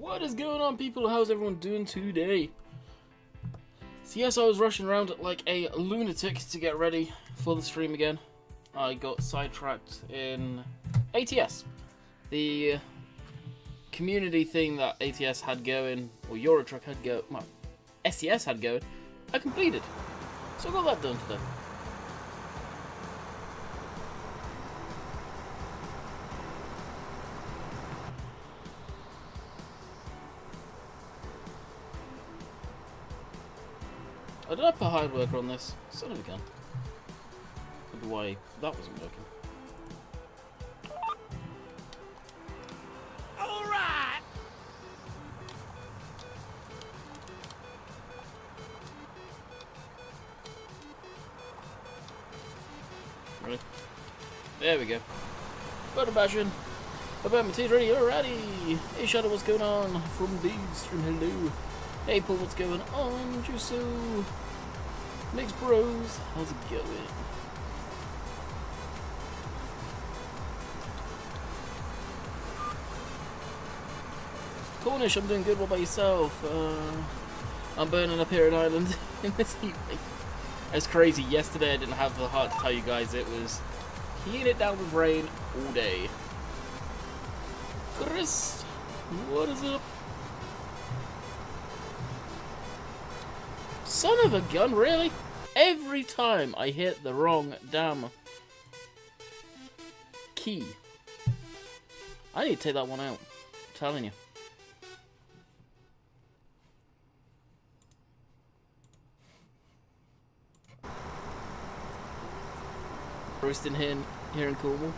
What is going on, people? How's everyone doing today? So yes, I was rushing around like a lunatic to get ready for the stream again. I got sidetracked in ATS. The community thing that ATS had going, or Eurotruck had going, well, SES had going, I completed. So I got that done today. I did I put hard worker on this? Son of a gun. Could be why that wasn't working. Alright! Right. There we go. Butter bashing. About my teeth ready, alrighty. Hey Shadow, what's going on? From Bees, from hello. Hey Paul, what's going on? Juso. Mixed Bros, how's it going? Cornish, I'm doing good. What about yourself? I'm burning up here in Ireland in this heat. It's crazy. Yesterday I didn't have the heart to tell you guys it was heating it down with rain all day. Chris, what is up? Son of a gun, really? Every time I hit the wrong damn key. I need to take that one out. I'm telling you. Roasting here in Cornwall.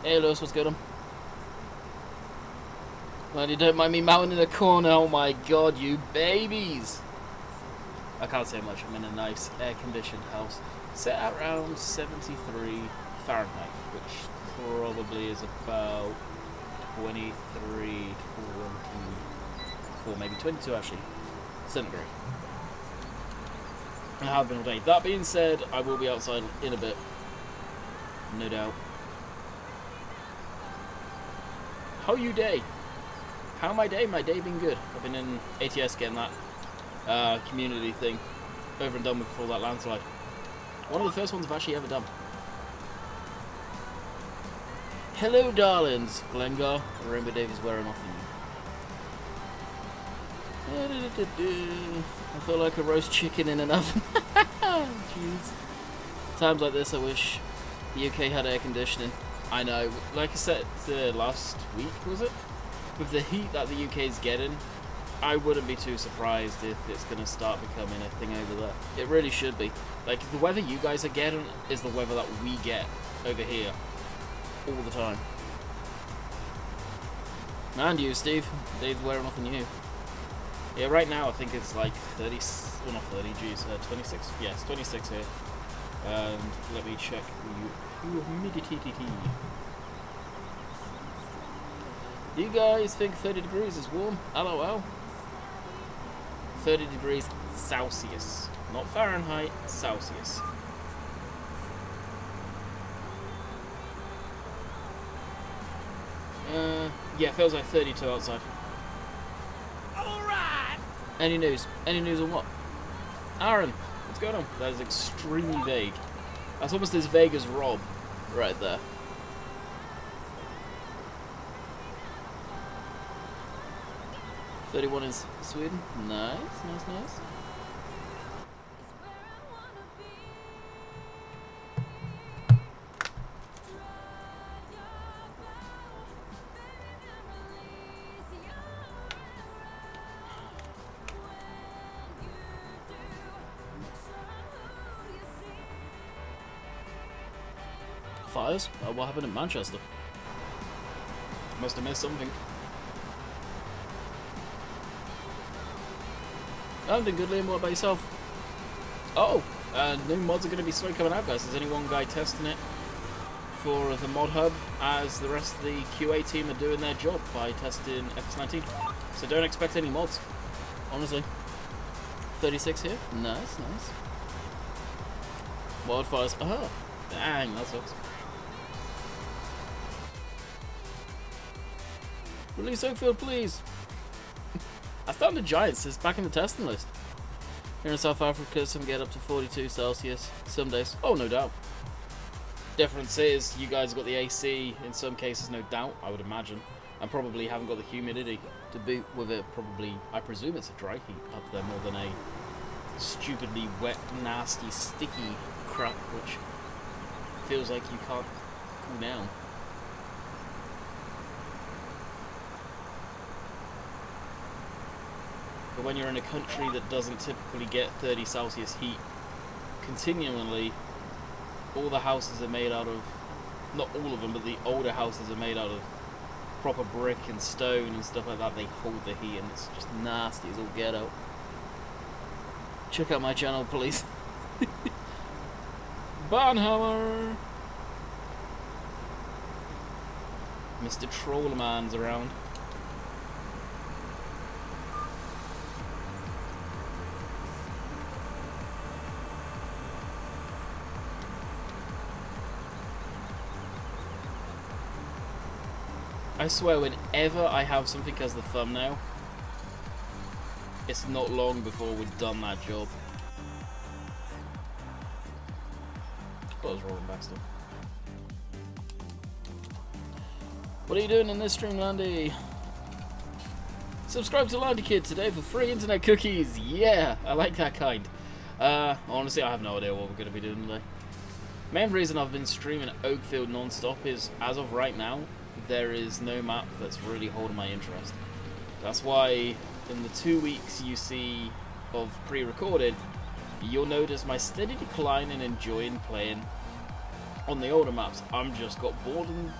Hey Lewis, what's going on? Well, you don't mind me mounting in the corner. Oh my god, you babies! I can't say much. I'm in a nice air-conditioned house, set at around 73 Fahrenheit, which probably is about 23, 24, maybe 22 actually, centigrade. I have been all day. That being said, I will be outside in a bit, no doubt. How you day? How my day? My day been good. I've been in ATS getting that community thing over and done with before that landslide. One of the first ones I've actually ever done. Hello darlings, Glengar. Rainbow Dave is wearing off on you. I feel like a roast chicken in an oven. Jeez. Times like this I wish the UK had air conditioning. I know, like I said last week, was it? With the heat that the UK is getting, I wouldn't be too surprised if it's going to start becoming a thing over there. It really should be. Like, the weather you guys are getting is the weather that we get over here. All the time. And you, Steve. Dave's wearing off on you. Yeah, right now I think it's like 30... Well, not 30, geez. 26. Yes, 26 here. And let me check the humidity. You guys think 30 degrees is warm? LOL. 30 degrees Celsius. Not Fahrenheit, Celsius. Yeah, it feels like 32 outside. Alright! Any news? Any news on what? Aaron, what's going on? That is extremely vague. That's almost as vague as Rob, right there. "31 is Sweden." Nice, nice, nice. Fires? What happened in Manchester? Must have missed something. I'm doing good, Liam. What about yourself? Oh, new mods are going to be slowly coming out, guys. There's only one guy testing it for the mod hub, as the rest of the QA team are doing their job by testing FS19. So don't expect any mods, honestly. 36 here. Nice, nice. Wildfires. Oh, dang, that sucks. Release Oakfield, please. I found the Giants is back in the testing list. Here in South Africa, some get up to 42 Celsius some days. Oh, no doubt. Difference is, you guys got the AC, in some cases, no doubt, I would imagine. And probably haven't got the humidity to boot with it. Probably, I presume it's a dry heat up there more than a stupidly wet, nasty, sticky crap, which feels like you can't cool down. But when you're in a country that doesn't typically get 30 Celsius heat continually, all the houses are made out of, not all of them, but the older houses are made out of proper brick and stone and stuff like that. They hold the heat and it's just nasty as all get out. Check out my channel, please. Barnhammer! Mr. Trollman's around. I swear, whenever I have something as the thumbnail, it's not long before we've done that job. I thought I was rolling back still. What are you doing in this stream, Landy? Subscribe to Landy Kid today for free internet cookies. Yeah, I like that kind. Honestly, I have no idea what we're going to be doing today. Main reason I've been streaming Oakfield non-stop is, as of right now, there is no map that's really holding my interest. That's why in the 2 weeks you see of pre-recorded, you'll notice my steady decline in enjoying playing on the older maps. I'm just got bored and,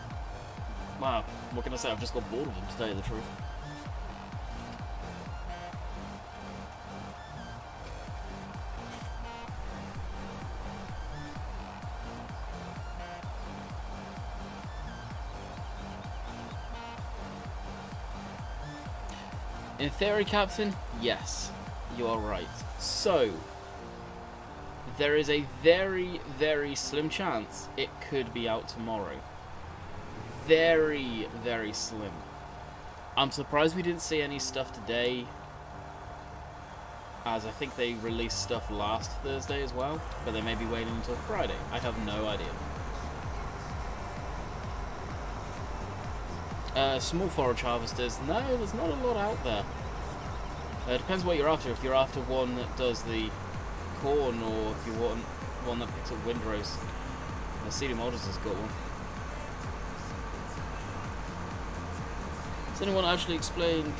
wow, what can I say, I've just got bored of them, to tell you the truth. In theory, Captain, yes, you are right. So, there is a very, very slim chance it could be out tomorrow. Very, very slim. I'm surprised we didn't see any stuff today, as I think they released stuff last Thursday as well, but they may be waiting until Friday. I have no idea. Small forage harvesters, no, there's not a lot out there. It depends what you're after. If you're after one that does the corn, or if you want one that picks up windrows. CD Models has got one. Has anyone actually explained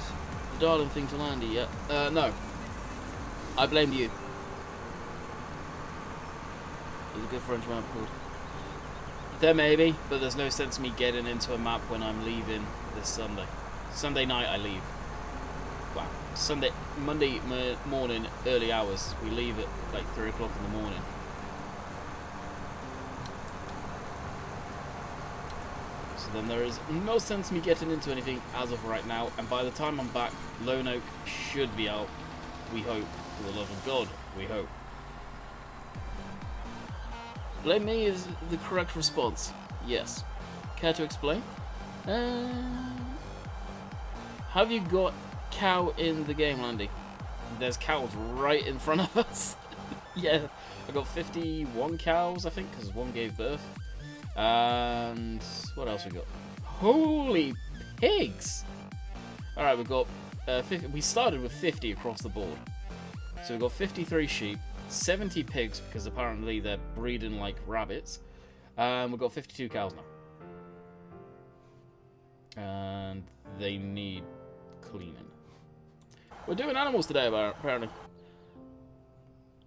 the Darling thing to Landy yet? No. I blame you. There's a good French map called. There may be, but there's no sense me getting into a map when I'm leaving this Sunday. Sunday night I leave. Wow. Monday morning, early hours. We leave at like 3 o'clock in the morning. So then there is no sense me getting into anything as of right now. And by the time I'm back, Lone Oak should be out. We hope. For the love of God, we hope. Blame me is the correct response. Yes. Care to explain? Have you got cow in the game, Landy? There's cows right in front of us. Yeah, I got 51 cows, I think, because one gave birth. And what else we got? Holy pigs! Alright, we've got 50, we started with 50 across the board. So we've got 53 sheep, 70 pigs, because apparently they're breeding like rabbits. And we've got 52 cows now. And they need cleaning. We're doing animals today, apparently.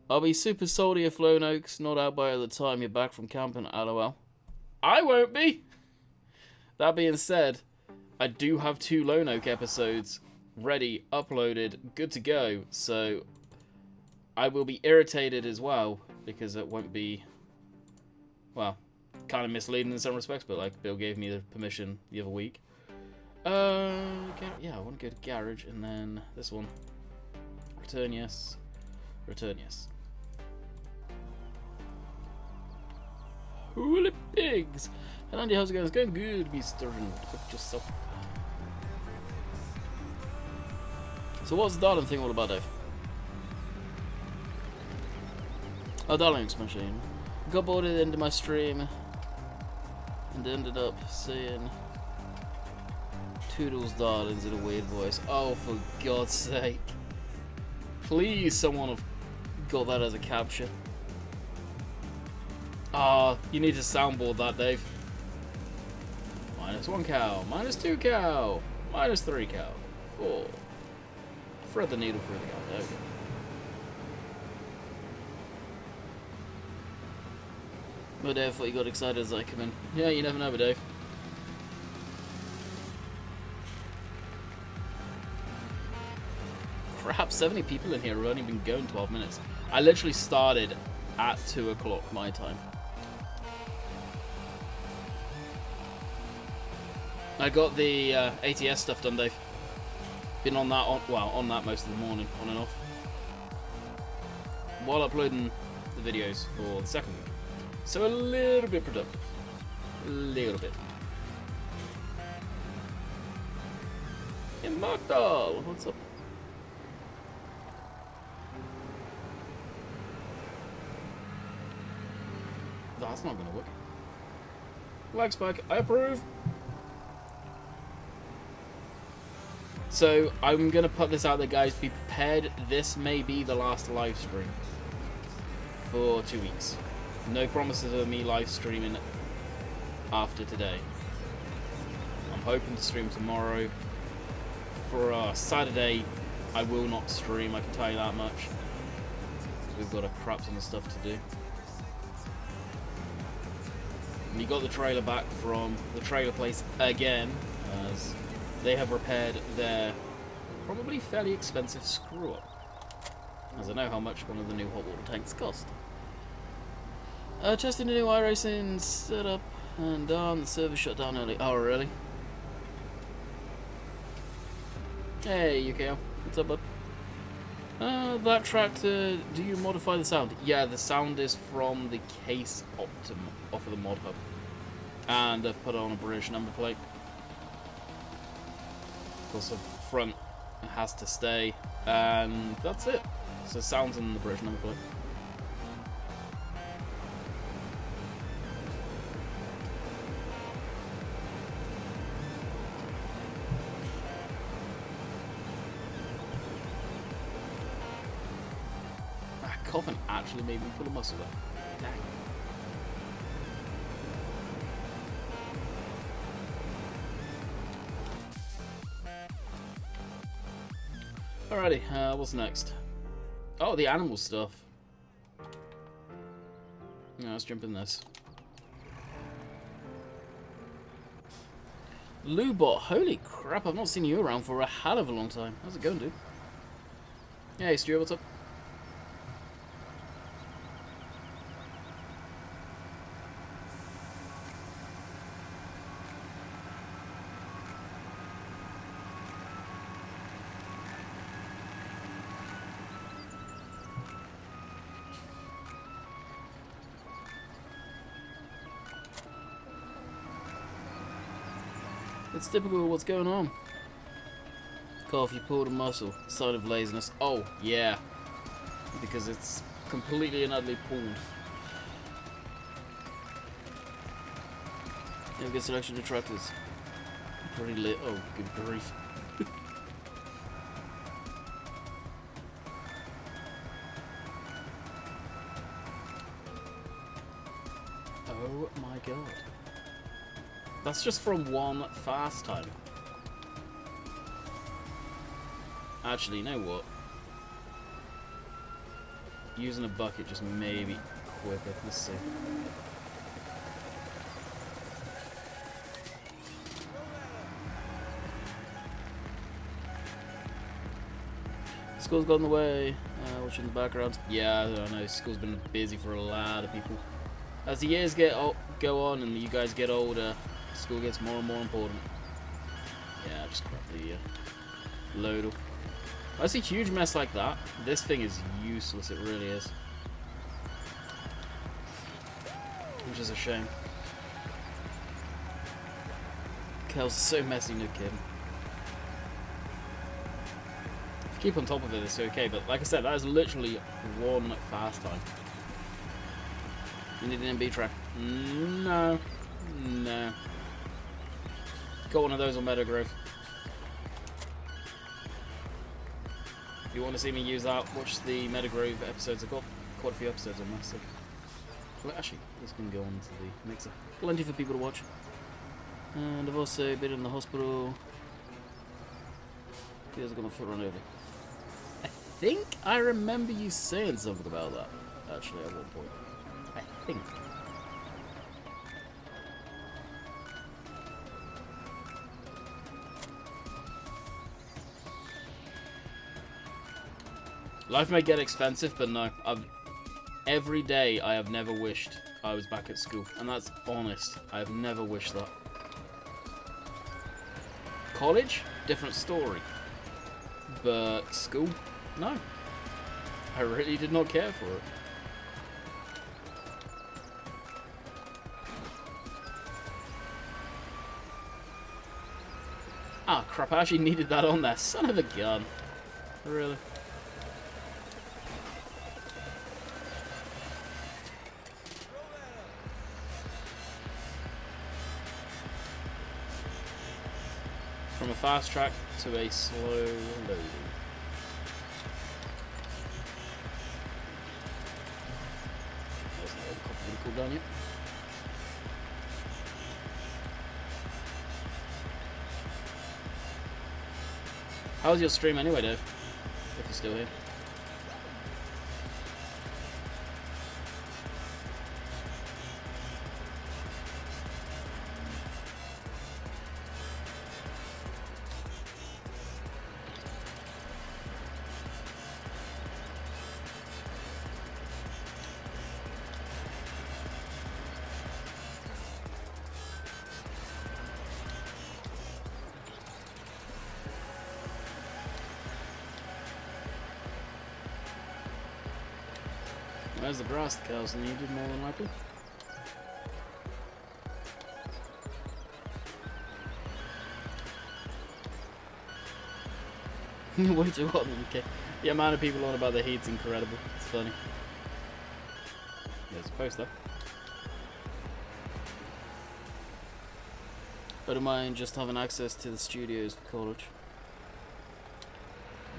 I'll be super salty if Lone Oak's not out by the time you're back from camping, lol. I won't be! That being said, I do have 2 Lone Oak episodes ready, uploaded, good to go, so I will be irritated as well, because it won't be, well, kind of misleading in some respects, but like Bill gave me the permission the other week. Yeah, I want to go to garage, and then this one. Return yes. Return yes. Holy pigs! And Andy, how's it going? It's going good, Mr. Cook yourself. So what's the Darling thing all about, Dave? Oh, Darling's machine. Got bored at the end of my stream and ended up saying Toodles Darlings in a weird voice. Oh, for God's sake. Please, someone have got that as a capture. Ah, you need to soundboard that, Dave. -1 cow, -2 cow, -3 cow, 4. Thread the needle through the cow. There we go. But Dave thought you got excited as I come in. Yeah, you never know, but Dave. Crap, 70 people in here have only been going 12 minutes. I literally started at 2 o'clock my time. I got the ATS stuff done, Dave. Been on that, on that most of the morning, on and off. While uploading the videos for the second week. So a little bit productive. A little bit. Immortal! What's up? That's not gonna work. Lag spike, I approve! So, I'm gonna put this out there, guys. Be prepared. This may be the last live stream for 2 weeks. No promises of me live streaming after today. I'm hoping to stream tomorrow. For Saturday, I will not stream, I can tell you that much. We've got a crap ton of stuff to do. We got the trailer back from the trailer place again, as they have repaired their probably fairly expensive screw-up, as I know how much one of the new hot water tanks cost. Testing the new iRacing setup, and the server shut down early. Oh, really? Hey, UKO. What's up, bud? That tractor, do you modify the sound? Yeah, the sound is from the case off of the mod hub. And I've put on a British number plate. Of course, the front has to stay, and that's it. So sounds on the British number plate. Coughing actually made me pull a muscle there. Dang. Alrighty, what's next? Oh, the animal stuff. Yeah, let's jump in this. Lubot, holy crap, I've not seen you around for a hell of a long time. How's it going, dude? Hey, Stuart, what's up? It's typical of what's going on. Cough, you pulled a muscle. Sign of laziness. Oh, yeah. Because it's completely and utterly pulled. You have a good selection of tractors. Pretty lit. Oh, good grief. Oh my god. That's just from one fast time. Actually, you know what? Using a bucket just maybe quicker. Let's see. School's got in the way. Watching the background. Yeah, I know. School's been busy for a lot of people. As the years go on and you guys get older, school gets more and more important. Yeah, just grab the load. I see a huge mess like that. This thing is useless, it really is. Which is a shame. Kel's so messy, no kidding. Keep on top of it, it's okay, but like I said, that is literally one fast time. You need an MB track? No. No. Got one of those on Meadowgrove. If you want to see me use that, watch the Meadowgrove episodes. I've got quite a few episodes on that, so... Well, actually, this can go on to the mixer. Plenty for people to watch. And I've also been in the hospital. Here's got my foot run over. I think I remember you saying something about that, actually, at one point. I think. Life may get expensive, but no. Every day I have never wished I was back at school. And that's honest. I have never wished that. College? Different story. But school? No. I really did not care for it. Ah, crap, I actually needed that on there. Son of a gun. Really? From a fast track to a slow loading. There's no coffee cool down yet. How was your stream anyway, Dave? If you're still here. Where's the grass the cows needed, more than likely? Way too hot in the UK. The amount of people on about the heat's incredible. It's funny. There's a post though. I don't mind just having access to the studios for college.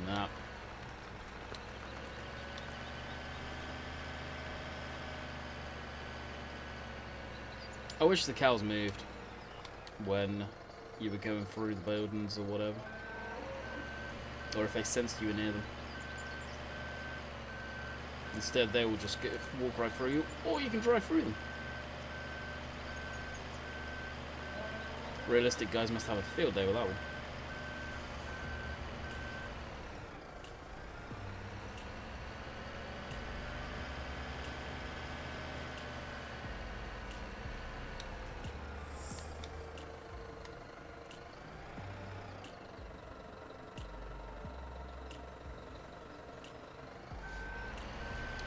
Nah. I wish the cows moved when you were going through the buildings or whatever. Or if they sensed you were near them. Instead they will just walk right through you, or you can drive through them. Realistic guys must have a field day with that one.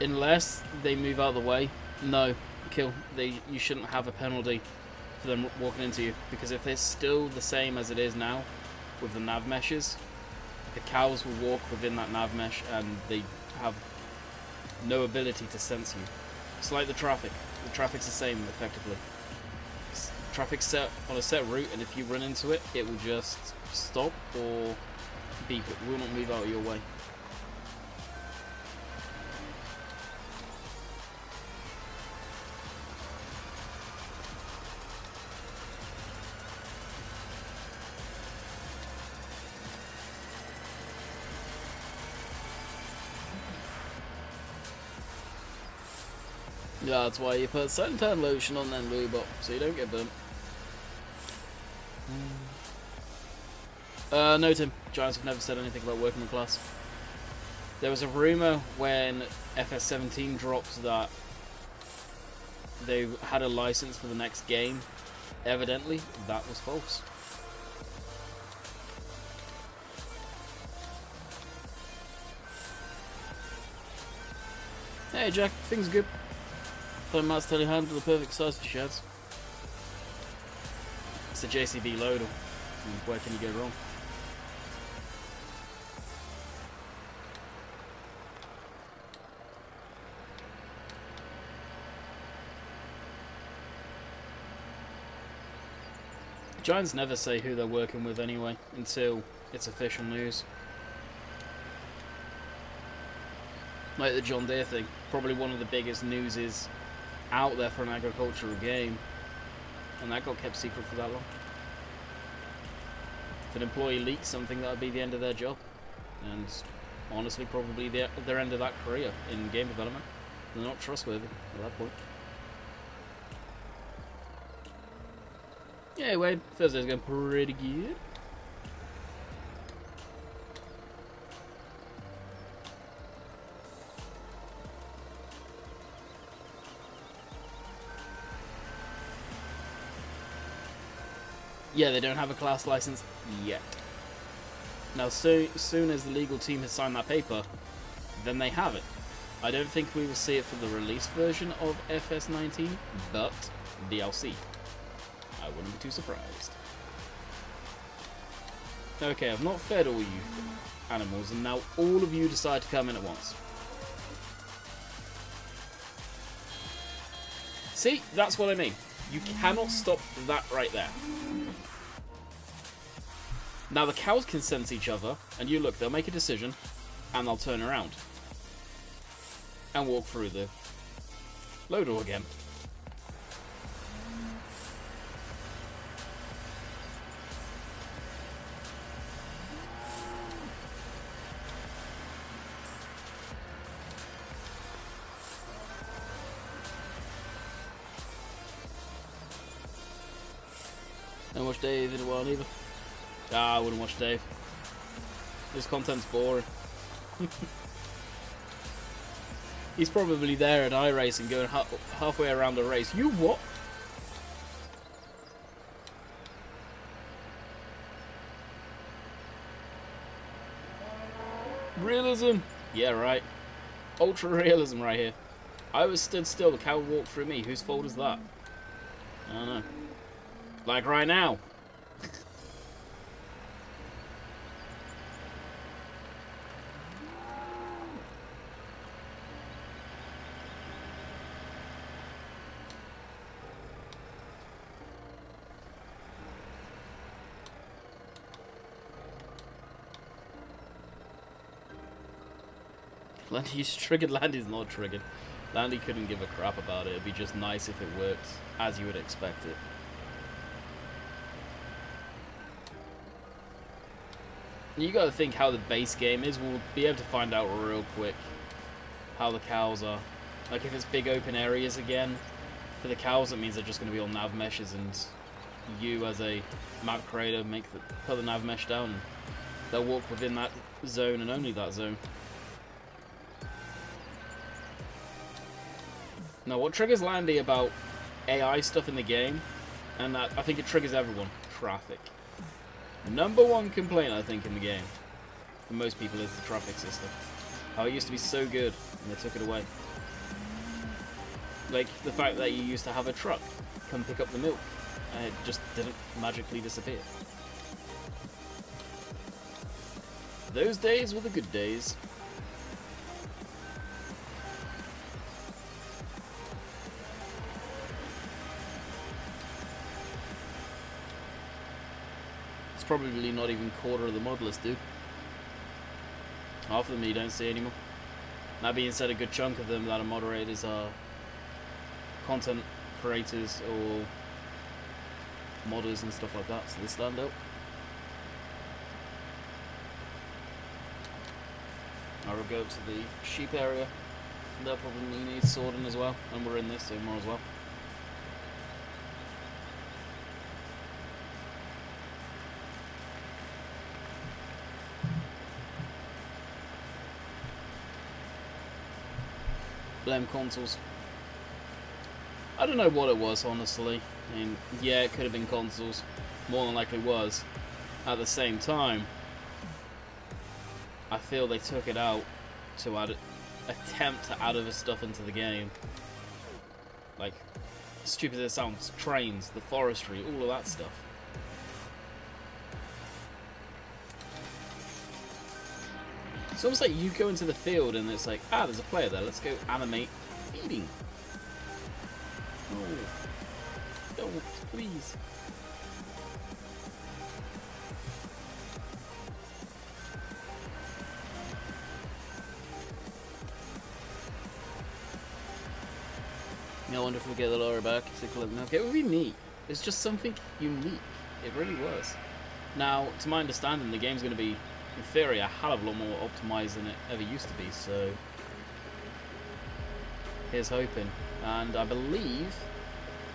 Unless they move out of the way, no, kill. You shouldn't have a penalty for them walking into you, because if it's still the same as it is now with the nav meshes, the cows will walk within that nav mesh and they have no ability to sense you. It's like the traffic. The traffic's the same effectively. Traffic's set on a set route, and if you run into it, it will just stop or beep. It will not move out of your way. Yeah, that's why you put suntan lotion on then, lube up, so you don't get burnt. No, Tim. Giants have never said anything about working in class. There was a rumour when FS17 dropped that they had a license for the next game. Evidently, that was false. Hey Jack, things good. Matt's telehandler, the perfect size for sheds. It's a JCB loader. Where can you go wrong? Giants never say who they're working with anyway, until it's official news. Like the John Deere thing, probably one of the biggest newses out there for an agricultural game, and that got kept secret for that long. If an employee leaks something, that would be the end of their job, and honestly probably their end of that career in game development. They're not trustworthy at that point. Yeah, Wade, Thursday's going pretty good. Yeah, they don't have a class license yet. Now, soon as the legal team has signed that paper, then they have it. I don't think we will see it for the release version of FS19, but DLC. I wouldn't be too surprised. Okay, I've not fed all you animals, and now all of you decide to come in at once. See, that's what I mean. You cannot stop that right there. Now the cows can sense each other, and you look, they'll make a decision, and they'll turn around. And walk through the load door again. Don't watch Dave in a while either. Ah, I wouldn't watch Dave. This content's boring. He's probably there at iRacing going halfway around a race. You what? Realism. Yeah, right. Ultra realism right here. I was stood still, the cow walked through me. Whose fault is that? I don't know. Like right now. Landy's triggered. Landy's not triggered. Landy couldn't give a crap about it. It'd be just nice if it worked as you would expect it. You gotta think how the base game is. We'll be able to find out real quick how the cows are. Like if it's big open areas again, for the cows it means they're just gonna be on nav meshes, and you as a map creator put the nav mesh down. And they'll walk within that zone and only that zone. Now, what triggers Landy about AI stuff in the game, and that I think it triggers everyone, traffic. Number one complaint, I think, in the game, for most people, is the traffic system. How it used to be so good, and they took it away. Like, the fact that you used to have a truck come pick up the milk, and it just didn't magically disappear. Those days were the good days. Probably not even a quarter of the modelers do. Half of them you don't see anymore. That being said, a good chunk of them that are moderators are content creators or modders and stuff like that, so they stand out. I will go to the sheep area. They'll probably need sorting as well, and we're in this so more as well. Blame consoles. I don't know what it was, honestly. I mean, yeah, it could have been consoles. More than likely was. At the same time, I feel they took it out to attempt to add other stuff into the game. Like, stupid as it sounds, trains, the forestry, all of that stuff. It's almost like you go into the field and it's like, ah, there's a player there, let's go animate feeding. Oh, don't, please. wonder if we'll get the lorry back to collect milk. It would be neat. It's just something unique. It really was. Now, to my understanding, the game's going to be, in theory, a hell of a lot more optimized than it ever used to be, so here's hoping. And I believe,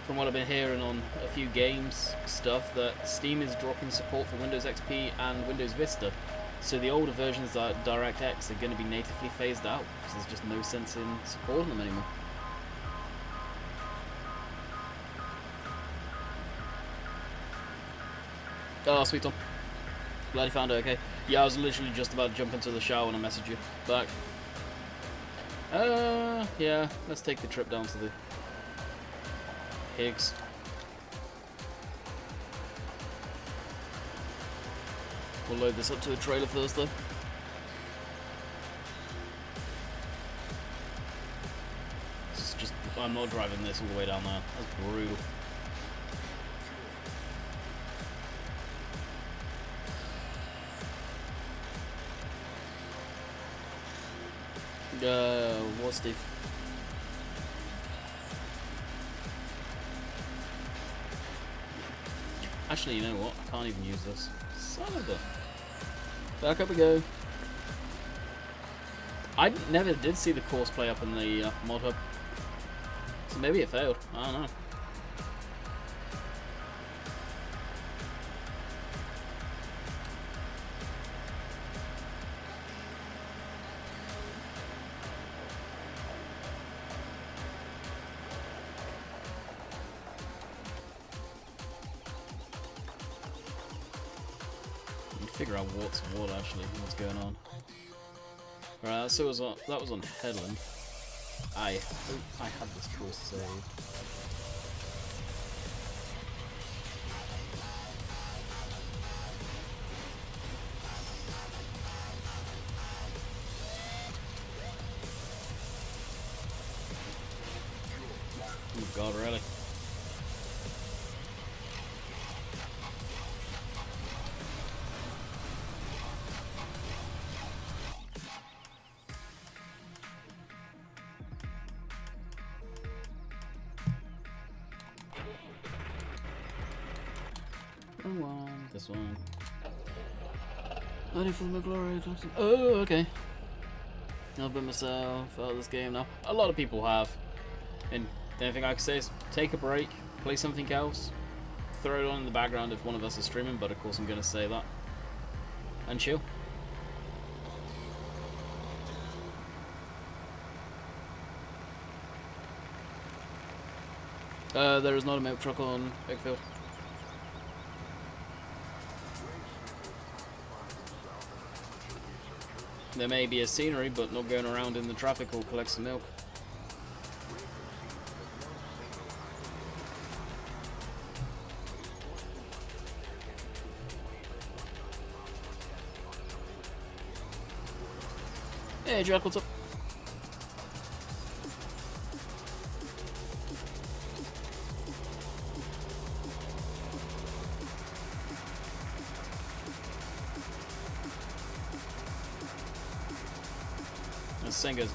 from what I've been hearing on a few games stuff, that Steam is dropping support for Windows XP and Windows Vista. So the older versions like DirectX are going to be natively phased out, because there's just no sense in supporting them anymore. Oh, sweet Tom. Glad you found it okay. Yeah, I was literally just about to jump into the shower when I messaged you back. Yeah, let's take the trip down to the Higgs. We'll load this up to a trailer first though. This is just, I'm not driving this all the way down there. That's brutal. What, Steve? Actually, you know what? I can't even use this. Son of a... Back up we go. I never did see the course play up in the mod hub. So maybe it failed. I don't know. Figure out what's what actually, what's going on. Right, so that was on Headland. I hope I had this course saved. Oh god, really? This one. Only for the McLaurin. Oh, okay. I've been myself out of this game now. A lot of people have. And the only thing I can say is take a break, play something else, throw it on in the background if one of us is streaming, but of course I'm going to say that. And chill. There is not a milk truck on Oakfield. There may be a scenery, but not going around in the traffic or collect some milk. Hey Jack, what's up? The saying goes,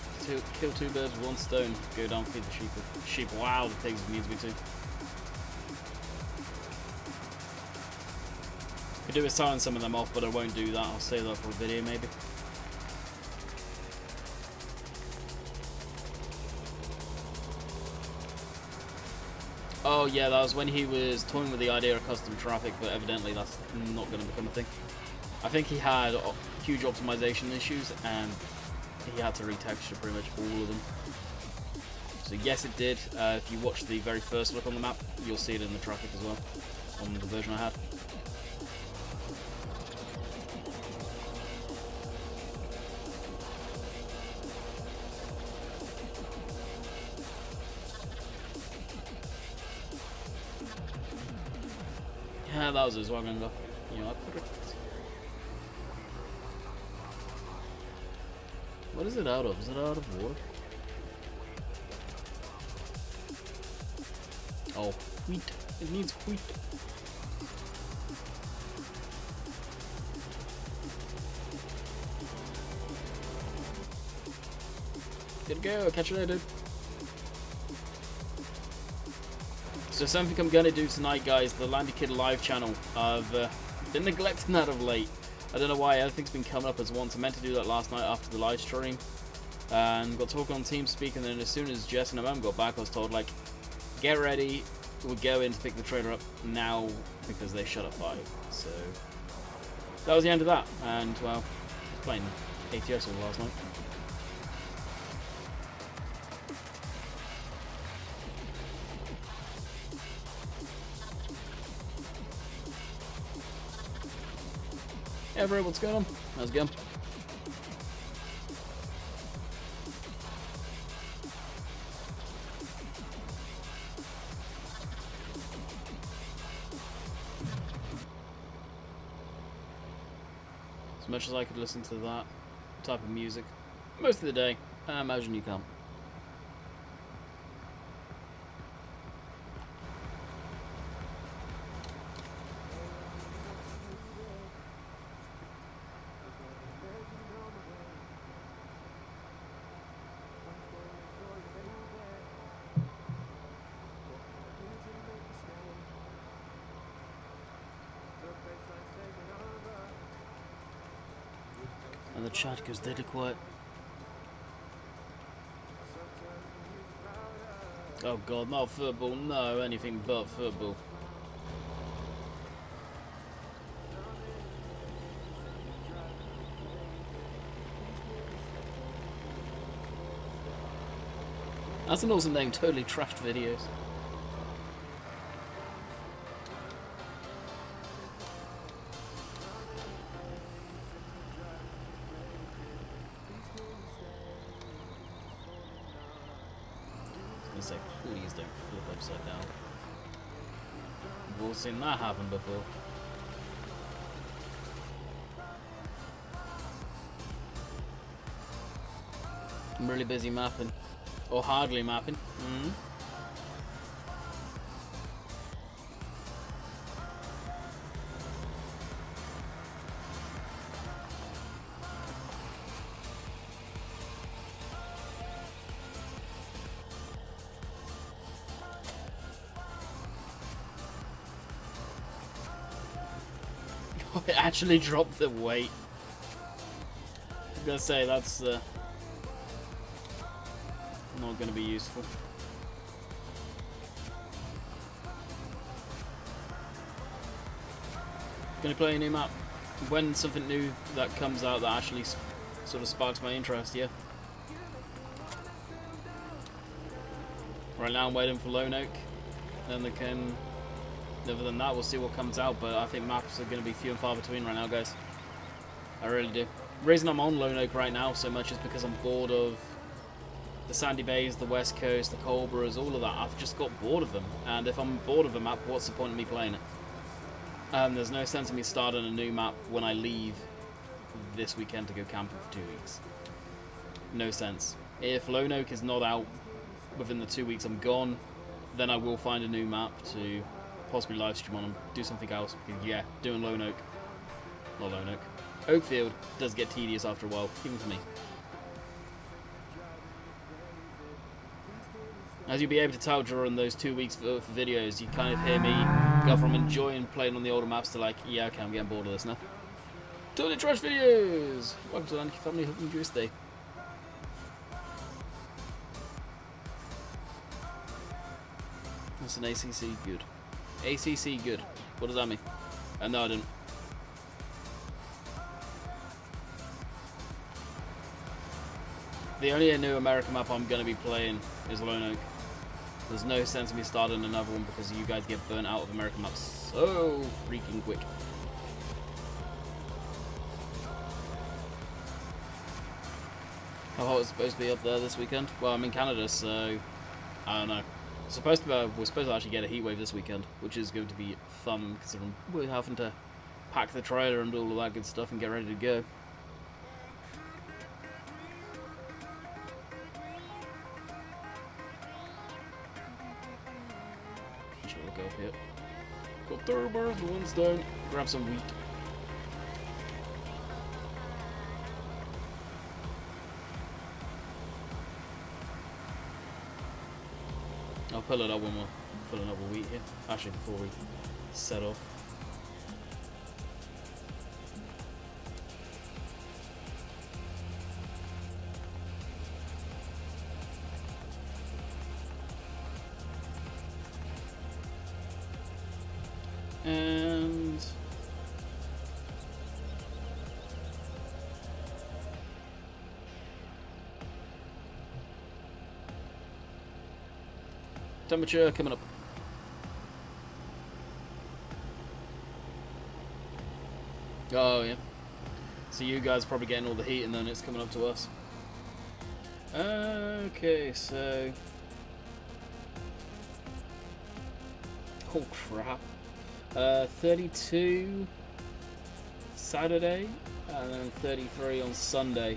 kill two birds with one stone, go down feed the sheep. Wow, the pigs needs me too. Could do is silence some of them off, but I won't do that. I'll save that for a video maybe. Oh yeah, that was when he was toying with the idea of custom traffic, but evidently that's not going to become a thing. I think he had huge optimization issues and he had to retexture pretty much all of them. So yes, it did. If you watch the very first look on the map, you'll see it in the traffic as well, on the version I had. Yeah, that was his wagon go. You know, I put it. What is it out of? Is it out of water? Oh, wheat. It needs wheat. Good to go. Catch you later, dude. So something I'm going to do tonight, guys, the Landy Kid live channel. I've been neglecting that of late. I don't know why, everything's been coming up as once. I meant to do that last night after the live stream. And got talking on TeamSpeak, and then as soon as Jess and her mum got back, I was told, like, get ready, we'll go in to pick the trailer up now, because they shut at 5. So, that was the end of that. And, well, I was playing ATS all last night. Hey bro, what's going on? How's it going? As much as I could listen to that type of music most of the day, I imagine you can't. And the chat goes deadly quiet. Oh god, not football, no, anything but football. That's an awesome name, totally trashed videos. Say, please don't flip upside down. We've all seen that happen before. I'm really busy mapping. Or hardly mapping. It actually dropped the weight. I'm gonna say that's not gonna be useful. Gonna play a new map when something new that comes out that actually sort of sparks my interest. Yeah. Right now I'm waiting for Lone Oak, then they can. Other than that, we'll see what comes out, but I think maps are going to be few and far between right now, guys. I really do. The reason I'm on Lone Oak right now so much is because I'm bored of the Sandy Bays, the West Coast, the Cobras, all of that. I've just got bored of them, and if I'm bored of a map, what's the point of me playing it? There's no sense in me starting a new map when I leave this weekend to go camping for 2 weeks. No sense. If Lone Oak is not out within the 2 weeks I'm gone, then I will find a new map to possibly live stream on and do something else, because yeah, doing Lone Oak, not Lone Oak, Oakfield does get tedious after a while, even for me. As you'll be able to tell during those 2 weeks for videos, you kind of hear me go from enjoying playing on the older maps to like, yeah, okay, I'm getting bored of this now. Totally trash videos! Welcome to the Landy family, hope you enjoy your stay. That's an ACC good. ACC good. What does that mean? No, I didn't. The only new American map I'm going to be playing is Lone Oak. There's no sense in me starting another one because you guys get burnt out of American maps so freaking quick. How hot is it supposed to be up there this weekend? Well, I'm in Canada, so I don't know. We're supposed to actually get a heatwave this weekend, which is going to be fun considering we're having to pack the trailer and all of that good stuff and get ready to go. Sure, we'll go up here. Got thoroughbreds, one's down. Grab some wheat. I'll pull it up when we're filling up with wheat here. Actually, before we set off. And temperature coming up. Oh yeah. So you guys are probably getting all the heat and then it's coming up to us. Okay, so oh crap. 32 Saturday and then 33 on Sunday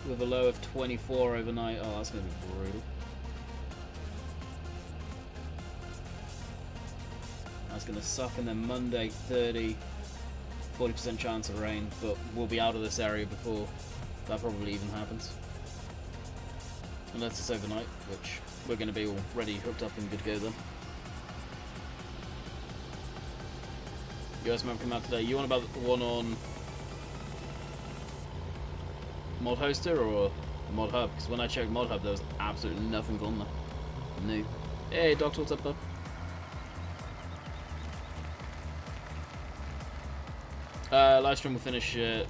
with a low of 24 overnight. Oh, that's going to be brutal. That's going to suck. And then Monday 30, 40% chance of rain, but we'll be out of this area before that probably even happens. Unless it's overnight, which we're going to be already hooked up and good to go then. You guys remember coming out today? You want about the one on Mod Hoster or Mod Hub? Because when I checked Mod Hub, there was absolutely nothing on there. New. Hey, Doctor, what's up, bud? Live stream will finish at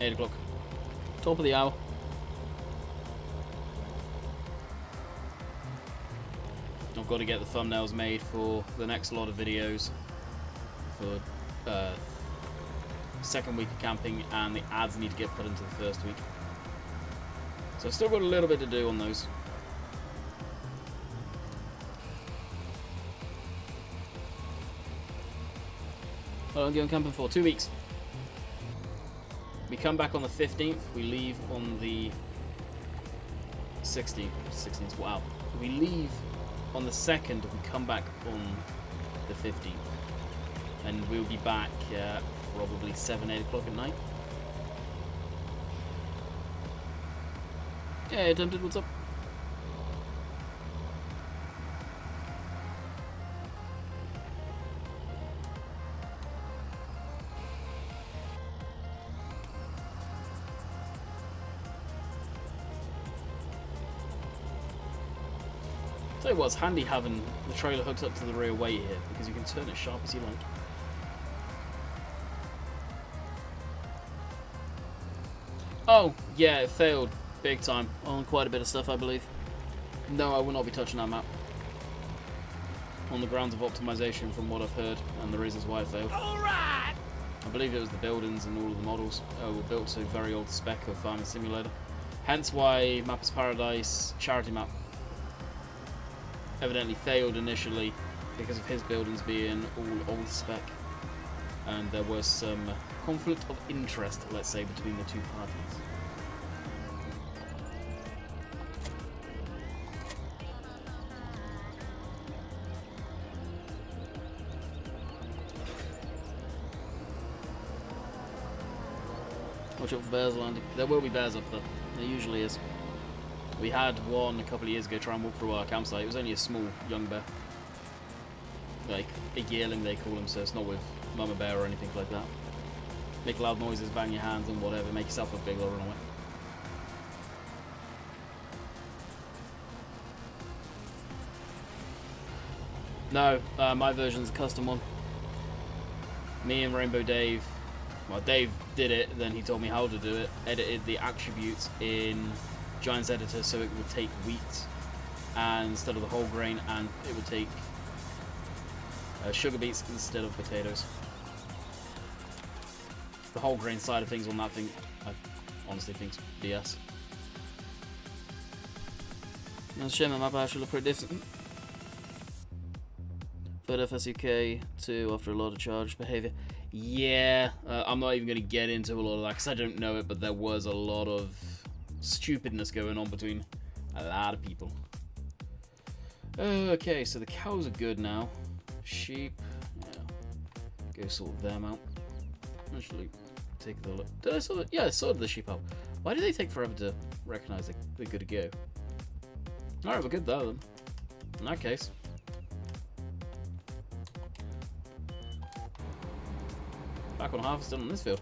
8 o'clock. Top of the hour. I've got to get the thumbnails made for the next lot of videos. For second week of camping, and the ads need to get put into the first week. So I've still got a little bit to do on those. Well, I'm going camping for 2 weeks. We come back on the 15th, we leave on the 16th. 16th, wow. We leave on the 2nd, we come back on the 15th. And we'll be back probably 7, 8 o'clock at night. Yeah, attempted, what's up? Tell you what, it's handy having the trailer hooked up to the rear weight here, because you can turn it sharp as you like. Oh, yeah, it failed big time on quite a bit of stuff, I believe. No, I will not be touching that map. On the grounds of optimization, from what I've heard, and the reasons why it failed. Alright! I believe it was the buildings and all of the models were built to a very old spec of Farming Simulator. Hence why Mappers Paradise charity map evidently failed initially because of his buildings being all old spec. And there was some conflict of interest, let's say, between the two parties. Watch out for bears landing. There will be bears up there. There usually is. We had one a couple of years ago try and walk through our campsite. It was only a small young bear. Like a yearling they call them, so it's not with mama bear or anything like that. Make loud noises, bang your hands and whatever, make yourself look big or run away. No, my version's a custom one. Me and Rainbow Dave, well, Dave did it, then he told me how to do it, edited the attributes in Giants Editor so it would take wheat and instead of the whole grain, and it would take sugar beets instead of potatoes. The whole grain side of things on that thing, I honestly think is BS. That's a shame that map actually look pretty different. Third FSUK 2 after a lot of charged behaviour. Yeah, I'm not even going to get into a lot of that because I don't know it, but there was a lot of stupidness going on between a lot of people. Okay, so the cows are good now. Sheep, yeah. Go sort them out. Actually, take the look. Did I sort it? Yeah, I sorted the sheep out. Why do they take forever to recognise they're good to go? Alright, we're good there then. In that case, back on harvesting on this field.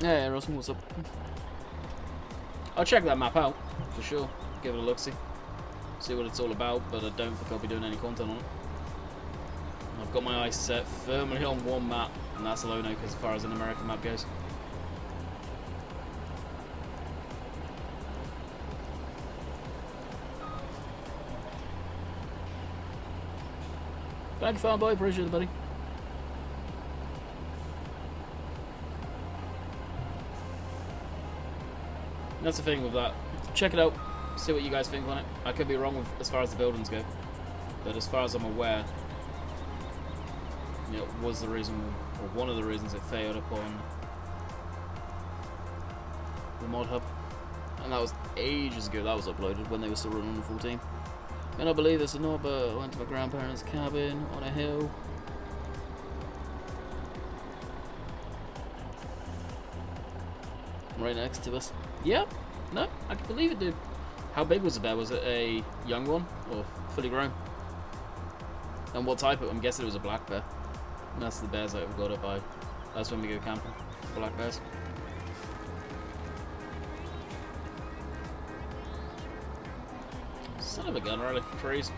Yeah, Russell, what's up? I'll check that map out, for sure. Give it a look-see. See what it's all about, but I don't think I'll be doing any content on it. I've got my eyes set firmly on one map, and that's Lonoke as far as an American map goes. Thank you, Farm Boy. Appreciate it, buddy. That's the thing with that. Check it out. See what you guys think on it. I could be wrong with, as far as the buildings go, but as far as I'm aware, it was the reason, or one of the reasons it failed upon the mod hub, and that was ages ago. That was uploaded when they were still running the full team. And I believe this or not, but I went to my grandparents' cabin on a hill. Right next to us. Yep. No, I can believe it, dude. How big was the bear? Was it a young one or fully grown? And what type? I'm guessing it was a black bear. And that's the bears that we got up by. That's when we go camping. Black bears. Son of a gun, really. Trees.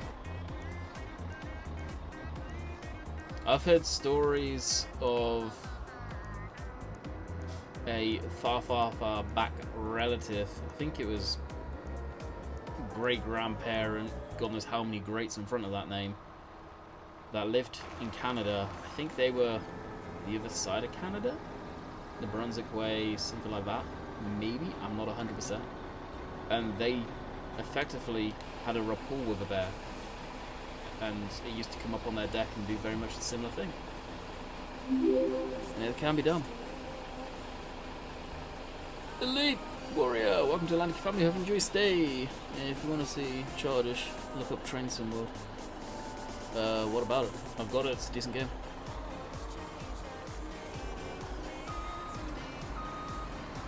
I've heard stories of a far, far, far back relative. I think it was great-grandparent, God knows how many greats in front of that name, that lived in Canada. I think they were the other side of Canada? The Brunswick Way, something like that. Maybe, I'm not 100%. And they effectively had a rapport with a bear. And it used to come up on their deck and do very much the similar thing. And it can be done. Elite Warrior, welcome to Atlantic Family. Have a enjoy stay. If you want to see Childish, look up Train Sim World. What about it? I've got it. It's a decent game.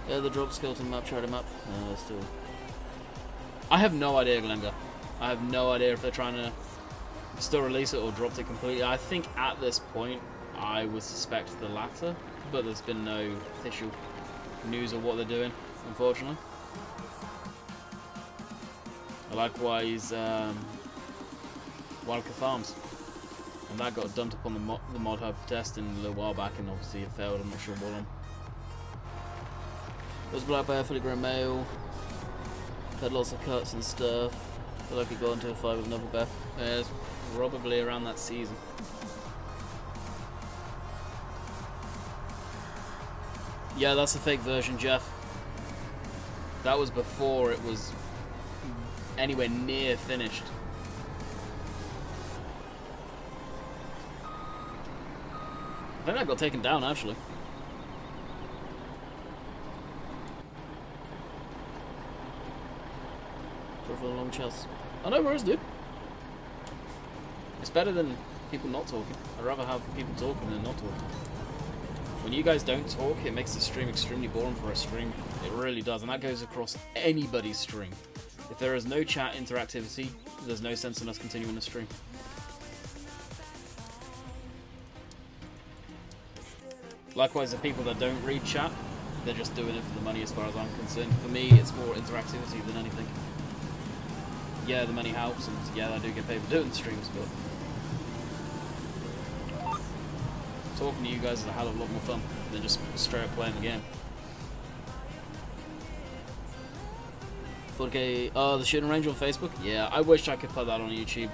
Yeah, the drop skeleton map, charity map. Still. I have no idea, Glengar. I have no idea if they're trying to still release it or dropped it completely. I think at this point, I would suspect the latter, but there's been no official news of what they're doing, unfortunately. Likewise, Oakfield Farms, and that got dumped upon the mod hub for testing a little while back, and obviously it failed. I'm not sure what on. It was black bear, fully grown male. Had lots of cuts and stuff. Feel like it got into a fight with another bear. Yeah, it's probably around that season. Yeah, that's a fake version, Jeff. That was before it was anywhere near finished. I think that got taken down, actually. For the long chest. I know where it's, dude. It's better than people not talking. I'd rather have people talking than not talking. When you guys don't talk, it makes the stream extremely boring for a stream. It really does, and that goes across anybody's stream. If there is no chat interactivity, there's no sense in us continuing the stream. Likewise, the people that don't read chat, they're just doing it for the money as far as I'm concerned. For me, it's more interactivity than anything. Yeah, the money helps, and yeah, I do get paid for doing the streams, but talking to you guys is a hell of a lot more fun than just straight up playing the game. 4K, the shooting range on Facebook? Yeah, I wish I could put that on YouTube,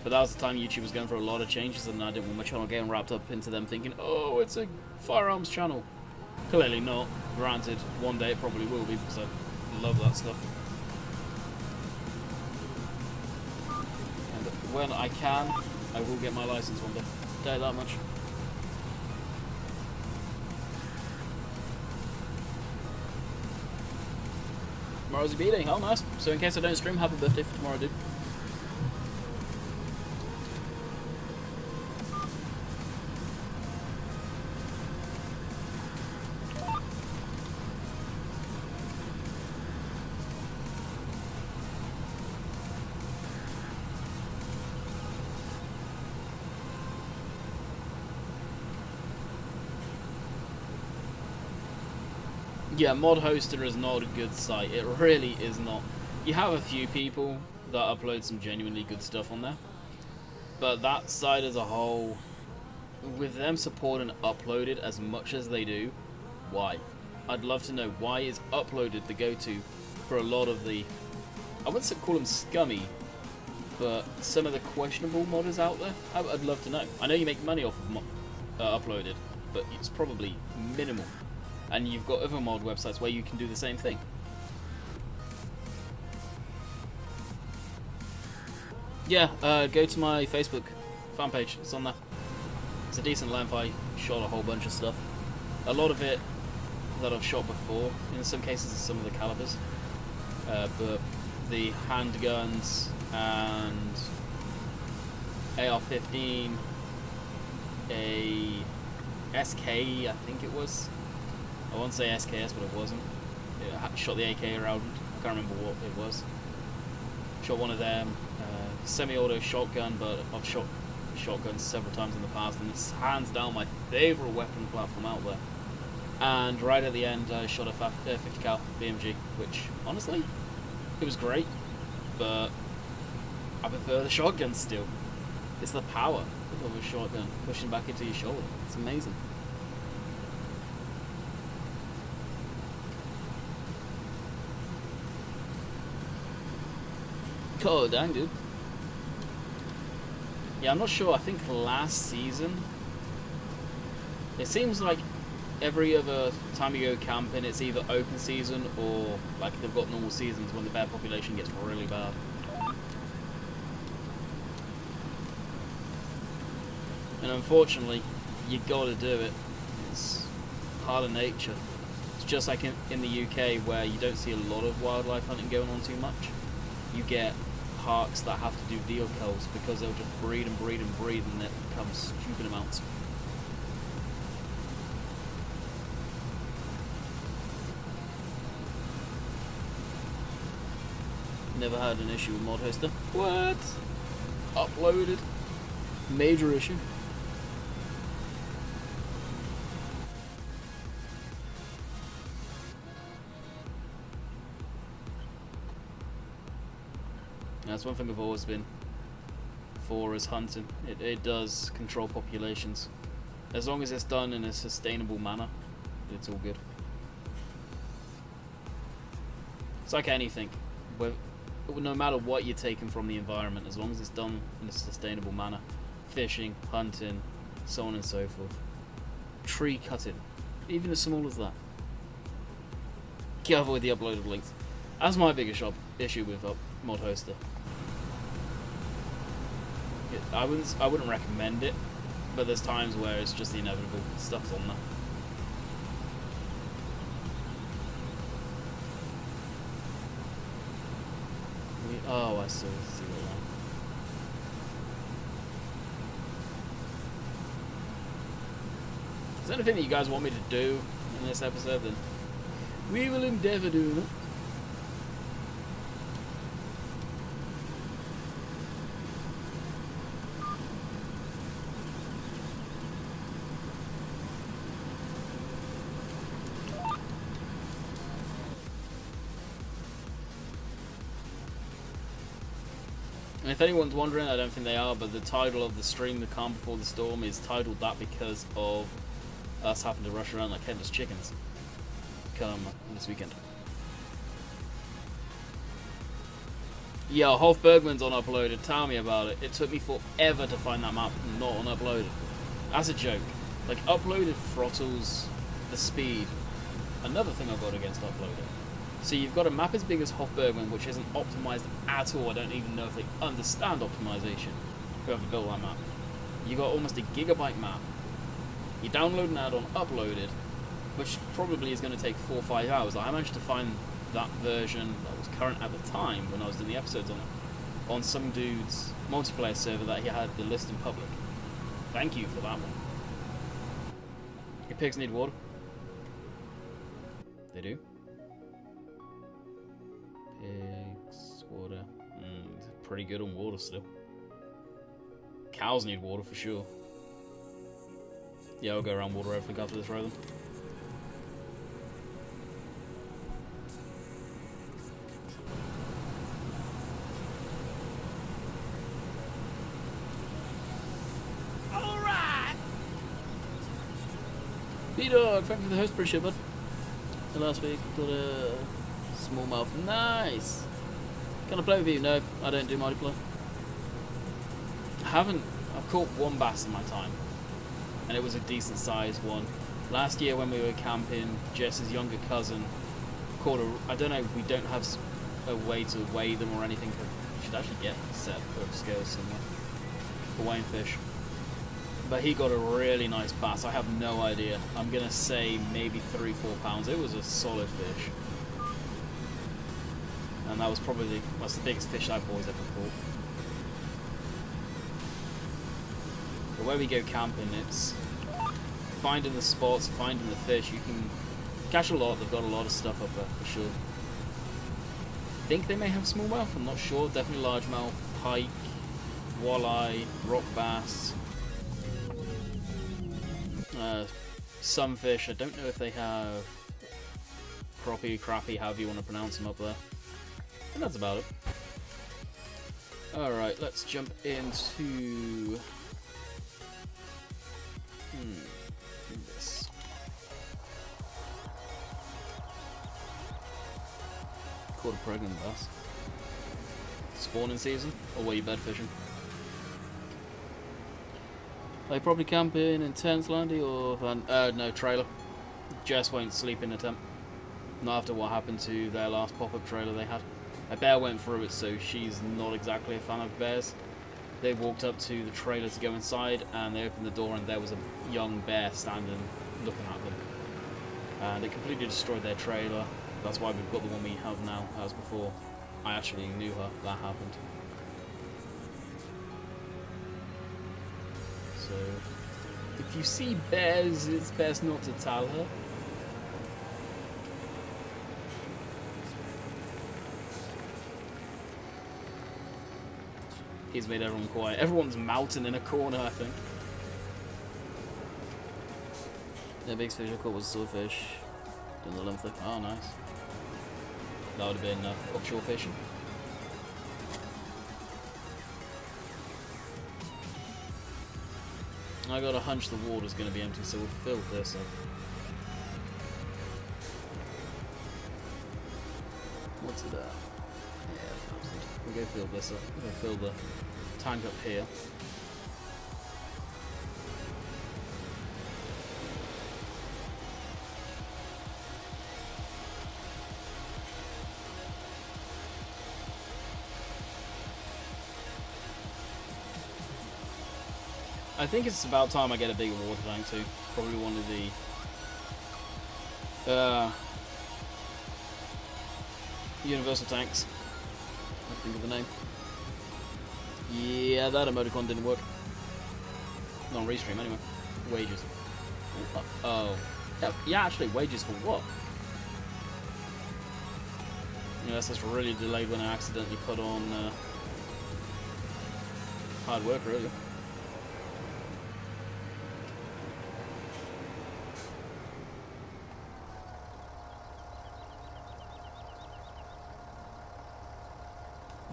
but that was the time YouTube was going through a lot of changes, and I didn't want my channel getting wrapped up into them thinking, oh, it's a firearms channel. Clearly not. Granted, one day it probably will be, because I love that stuff. And when I can, I will get my license one day. Tell you that much. Tomorrow's your B-Day. Oh, nice. So in case I don't stream, happy birthday for tomorrow, dude. Yeah, Mod Hoster is not a good site. It really is not. You have a few people that upload some genuinely good stuff on there, but that site as a whole, with them supporting Uploaded as much as they do, why? I'd love to know, why is Uploaded the go-to for a lot of the, I wouldn't call them scummy, but some of the questionable modders out there? I'd love to know. I know you make money off of Uploaded, but it's probably minimal. And you've got other mod websites where you can do the same thing. Yeah, go to my Facebook fan page. It's on there. It's a decent length. I shot a whole bunch of stuff. A lot of it that I've shot before. In some cases, it's some of the calibers. But the handguns and AR-15, a SK, I think it was. I won't say SKS, but it wasn't. I shot the AK around. I can't remember what it was. Shot one of them. Semi-auto shotgun, but I've shot shotguns several times in the past, and it's hands down my favourite weapon platform out there. And right at the end, I shot a 50 cal BMG, which honestly, it was great, but I prefer the shotgun still. It's the power of a shotgun pushing back into your shoulder. It's amazing. Oh dang, dude. Yeah, I'm not sure. I think last season, it seems like every other time you go camping, it's either open season or like they've got normal seasons when the bear population gets really bad. And unfortunately, you gotta do it. It's part of nature. It's just like in the UK where you don't see a lot of wildlife hunting going on too much. You get parks that have to do deal kills because they'll just breed and breed and breed, and it becomes stupid amounts. Never had an issue with Mod Hoster. What? Uploaded. Major issue. That's one thing I've always been for, is hunting. It does control populations. As long as it's done in a sustainable manner, it's all good. It's like anything. No matter what you're taking from the environment, as long as it's done in a sustainable manner. Fishing, hunting, so on and so forth. Tree cutting, even as small as that. Get avoid the uploaded links. That's my biggest issue with Mod Hoster. I wouldn't recommend it, but there's times where it's just the inevitable. Stuff's on there. Oh, I see what that. Is there anything that you guys want me to do in this episode? Then we will endeavour doing it. And if anyone's wondering, I don't think they are, but the title of the stream, The Calm Before the Storm, is titled that because of us having to rush around like headless chickens come this weekend. Yeah, Hofbergman's on Uploaded. Tell me about it. It took me forever to find that map not on Uploaded. That's a joke. Like, Uploaded throttles the speed. Another thing I've got against Uploaded. So you've got a map as big as Hofbergman, which isn't optimized at all. I don't even know if they understand optimization, whoever built that map. You got almost a gigabyte map. You download an add-on, Uploaded, which probably is going to take 4 or 5 hours. I managed to find that version that was current at the time when I was doing the episodes on it, on some dude's multiplayer server that he had the list in public. Thank you for that one. Your pigs need water. They do. Pigs, water. Pretty good on water still. Cows need water for sure. Yeah, I'll go around water everything after this row then. B-Dog, thank you for the host, appreciate it, bud. And last week, got a smallmouth. Nice! Can I play with you? No, I don't do multiplayer. I've caught one bass in my time, and it was a decent sized one. Last year when we were camping, Jess's younger cousin caught I don't know, we don't have a way to weigh them or anything. We should actually get a set of scales somewhere for weighing fish. But he got a really nice bass. I have no idea. I'm gonna say maybe 3-4 pounds. It was a solid fish. And that's the biggest fish I've always ever caught. The way we go camping, it's finding the spots, finding the fish. You can catch a lot. They've got a lot of stuff up there for sure. I think they may have smallmouth. I'm not sure. Definitely largemouth, pike, walleye, rock bass. Some fish. I don't know if they have crappie, however you want to pronounce them up there. And that's about it. Alright, let's jump into this. Caught a pregnant bass. Spawning season, or were you bed fishing? Are you probably camping in tents, Landy, or no, trailer? Jess won't sleep in a tent. Not after what happened to their last pop-up trailer they had. A bear went through it, so she's not exactly a fan of bears. They walked up to the trailer to go inside, and they opened the door, and there was a young bear standing, looking at them. And it completely destroyed their trailer. That's why we've got the one we have now, as before. I actually knew her, that happened. So, if you see bears, it's best not to tell her. He's made everyone quiet. Everyone's melting in a corner, I think. The biggest fish I caught was a swordfish. Doing the lump thing. Oh, nice. That would have been offshore fishing. I got a hunch the water's going to be empty, so we'll fill this up. What's it at? Yeah, we'll go fill this up. We're going to fill the tank up here. I think it's about time I get a bigger water tank too. Probably one of the universal tanks. I think of the name. Yeah, that emoticon didn't work. Not on Restream anyway. Wages. Oh. Yeah, actually, wages for what? Yeah, that's just really delayed when I accidentally put on hard work earlier.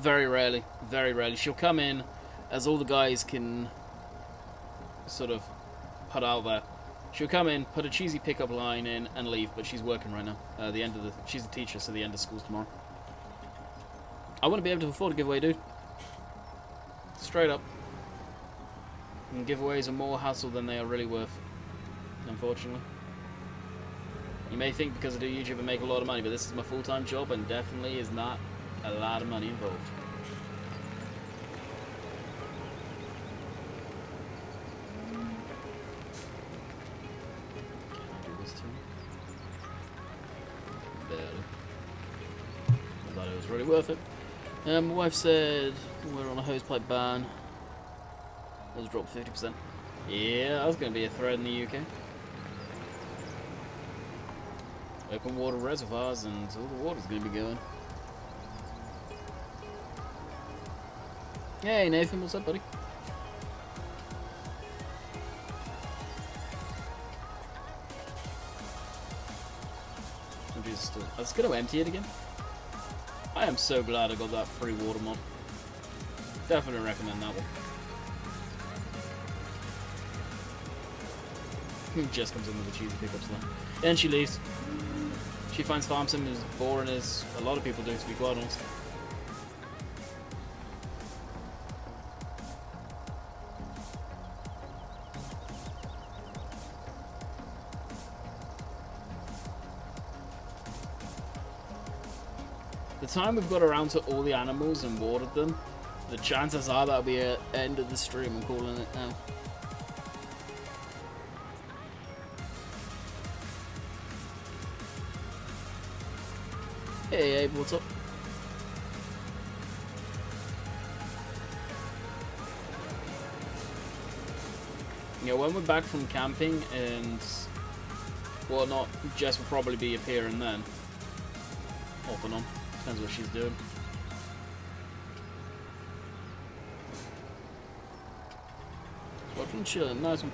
Very rarely, very rarely. She'll come in as all the guys can sort of put out there. She'll come in, put a cheesy pickup line in, and leave. But she's working right now. She's a teacher, so the end of school's tomorrow. I wouldn't be able to afford a giveaway, dude. Straight up. And giveaways are more hassle than they are really worth, unfortunately. You may think because I do YouTube I make a lot of money, but this is my full-time job, and definitely is not a lot of money involved. Can I do this too? Barely. I thought it was really worth it. My wife said we're on a hosepipe ban. Let's drop 50%. Yeah, that's going to be a threat in the UK. Open water reservoirs and all the water's going to be going. Hey Nathan, what's up, buddy? Oh, Jesus, let's go to empty it again. I am so glad I got that free water mod. Definitely recommend that one. Just comes in with the cheesy pickups then. Then she leaves. She finds farm sim as boring as a lot of people do, to be quite honest. The time we've got around to all the animals and watered them, the chances are that'll be at the end of the stream. I'm calling it now. Hey Abe, what's up? Yeah, when we're back from camping and whatnot, Jess will probably be appearing then. Off and on. Depends what she's doing. Watching chilling, nice one.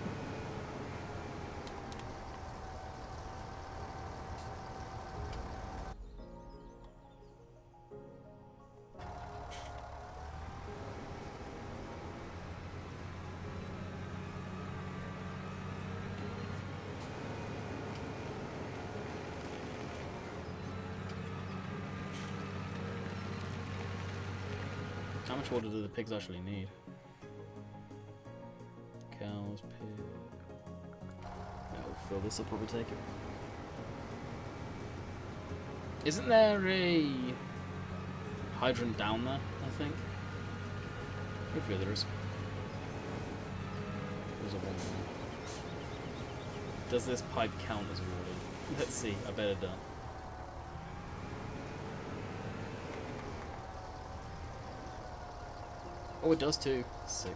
How much water do the pigs actually need? Cows, pig. Yeah, we'll fill this up, probably take it. Isn't there a hydrant down there, I think? Hopefully there is. There's a one there. Does this pipe count as water? Let's see, I bet it does. Oh, it does too. Sick.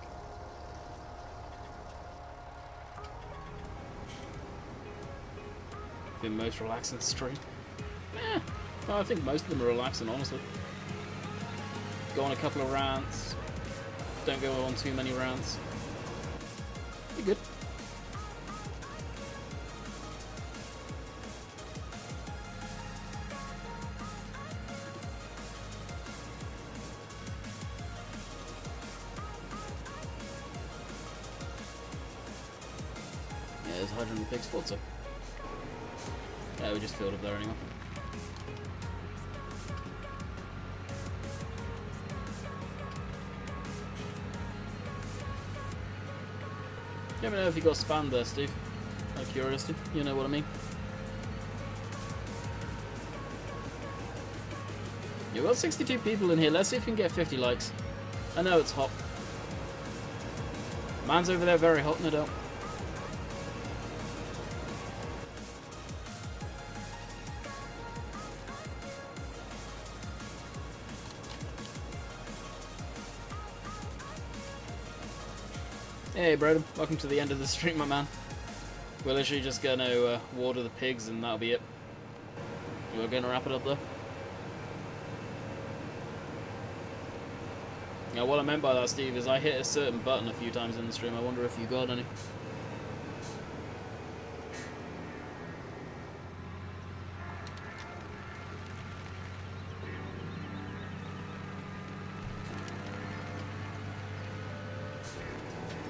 The most relaxing stream? Eh, well, I think most of them are relaxing, honestly. Go on a couple of rants. Don't go on too many rants. You're good. There's 100 pigs full, so yeah, we just filled up there anyway. Let me know if you got spam there, Steve. Out of curiosity, you know what I mean. You've got 62 people in here. Let's see if we can get 50 likes. I know it's hot. Man's over there very hot, no doubt. Hey Broden, welcome to the end of the stream, my man. We're literally just gonna water the pigs and that'll be it. We're gonna wrap it up though. Now what I meant by that, Steve, is I hit a certain button a few times in the stream. I wonder if you got any.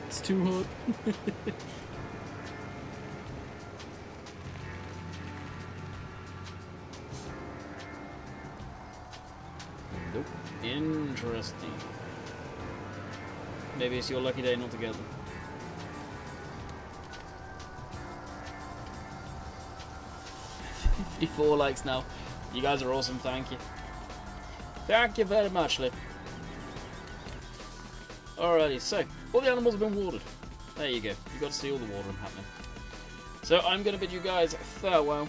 It's too hot. Nope. Interesting. Maybe it's your lucky day not to get them. $54 likes now. You guys are awesome, thank you. Thank you very much, Lee. Alrighty, so all the animals have been watered. There you go. You got to see all the watering happening. So I'm going to bid you guys farewell.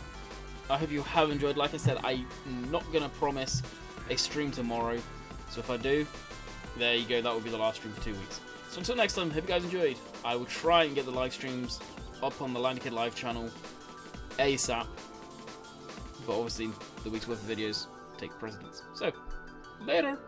I hope you have enjoyed. Like I said, I'm not going to promise a stream tomorrow. So if I do, there you go. That will be the last stream for 2 weeks. So until next time, hope you guys enjoyed. I will try and get the live streams up on the Line Kid Live channel ASAP. But obviously, the week's worth of videos take precedence. So, later.